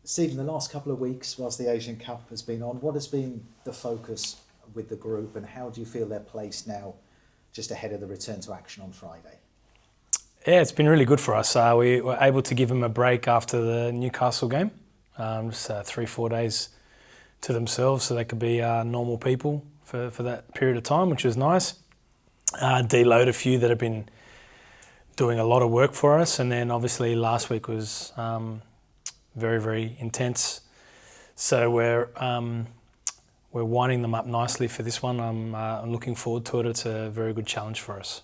Stephen, the last couple of weeks, whilst the Asian Cup has been on, what has been the focus with the group, and how do you feel they're placed now, just ahead of the return to action on Friday? Yeah, it's been really good for us. We were able to give them a break after the Newcastle game, just 3-4 days to themselves so they could be normal people for that period of time, which was nice. Deload a few that have been doing a lot of work for us, and then obviously last week was very, very intense. So we're winding them up nicely for this one. I'm looking forward to it. It's a very good challenge for us.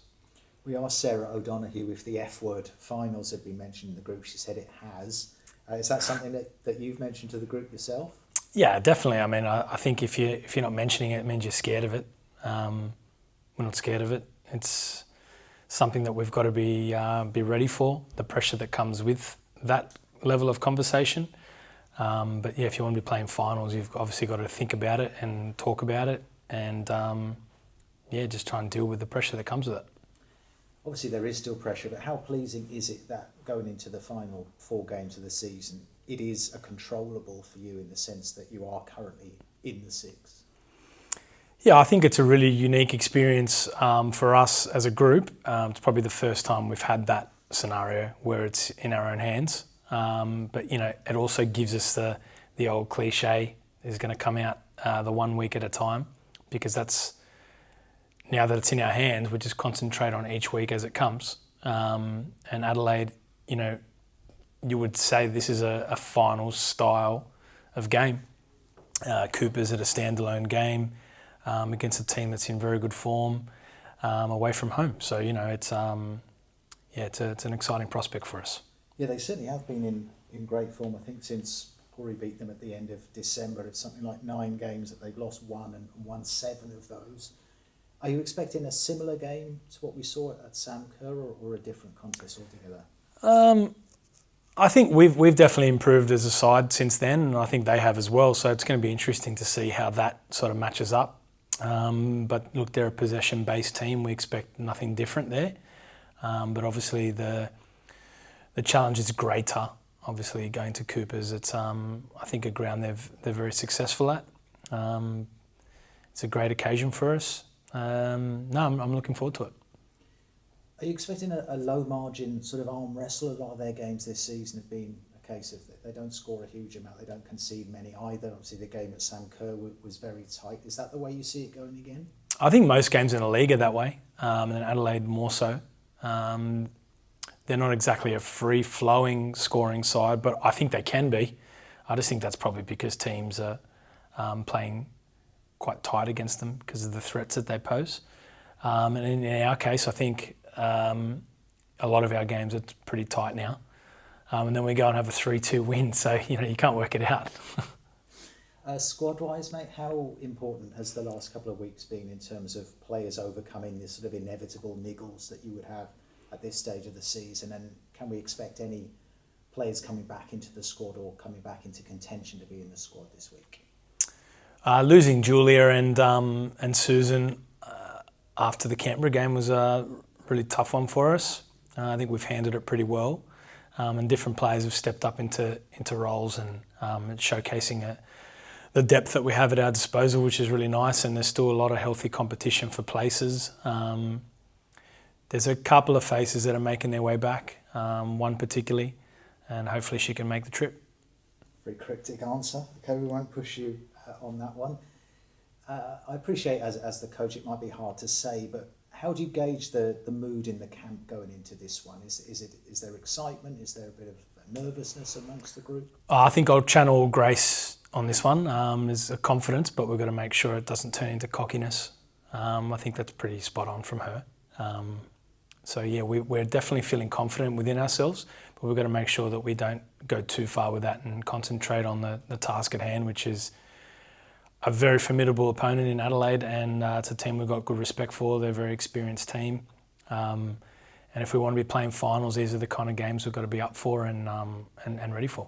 We asked Sarah O'Donoghue if the F word finals had been mentioned in the group. She said it has. Is that something that you've mentioned to the group yourself? Yeah, definitely. I mean, I think if you're not mentioning it, it means you're scared of it. We're not scared of it. It's something that we've got to be ready for, the pressure that comes with that level of conversation. But yeah, if you want to be playing finals, you've obviously got to think about it and talk about it, and just try and deal with the pressure that comes with it. Obviously there is still pressure, but how pleasing is it that going into the final 4 games of the season, it is a controllable for you in the sense that you are currently in the 6? Yeah, I think it's a really unique experience for us as a group. It's probably the first time we've had that scenario where it's in our own hands. But, you know, it also gives us the old cliche is going to come out the 1 week at a time, because that's, now that it's in our hands, we just concentrate on each week as it comes. And Adelaide, you know, you would say this is a final style of game. Cooper's at a standalone game against a team that's in very good form away from home. So, you know, it's an exciting prospect for us. Yeah, they certainly have been in great form. I think since Corey beat them at the end of December, it's something like 9 games that they've lost 1 and won 7 of those. Are you expecting a similar game to what we saw at Sam Kerr, or a different contest altogether? I think we've definitely improved as a side since then, and I think they have as well. So it's going to be interesting to see how that sort of matches up. But look, they're a possession-based team. We expect nothing different there. But obviously the challenge is greater. Obviously going to Cooper's, it's I think a ground they're very successful at. It's a great occasion for us. I'm looking forward to it. Are you expecting a low margin sort of arm wrestle? A lot of their games this season have been a case of they don't score a huge amount, they don't concede many either. Obviously the game at Sam Kerr was very tight. Is that the way you see it going again? I think most games in the league are that way, and Adelaide more so. They're not exactly a free-flowing scoring side, but I think they can be. I just think that's probably because teams are playing quite tight against them because of the threats that they pose. And in our case, I think a lot of our games are pretty tight now. And then we go and have a 3-2 win, so you can't work it out. Squad-wise, mate, how important has the last couple of weeks been in terms of players overcoming this sort of inevitable niggles that you would have at this stage of the season? And can we expect any players coming back into the squad or coming back into contention to be in the squad this week? Losing Julia and Susan after the Canberra game was a really tough one for us. I think we've handled it pretty well, and different players have stepped up into roles and showcasing the depth that we have at our disposal, which is really nice. And there's still a lot of healthy competition for places. There's a couple of faces that are making their way back, one particularly, and hopefully she can make the trip. Very cryptic answer. Okay, we won't push you on that one. I appreciate as the coach it might be hard to say, but how do you gauge the mood in the camp going into this one? Is there excitement? Is there a bit of nervousness amongst the group? I think I'll channel Grace on this one. There's a confidence, but we've got to make sure it doesn't turn into cockiness. I think that's pretty spot on from her. So yeah, we're definitely feeling confident within ourselves, but we've got to make sure that we don't go too far with that and concentrate on the task at hand, which is a very formidable opponent in Adelaide, and it's a team we've got good respect for. They're a very experienced team. And if we want to be playing finals, these are the kind of games we've got to be up for and ready for.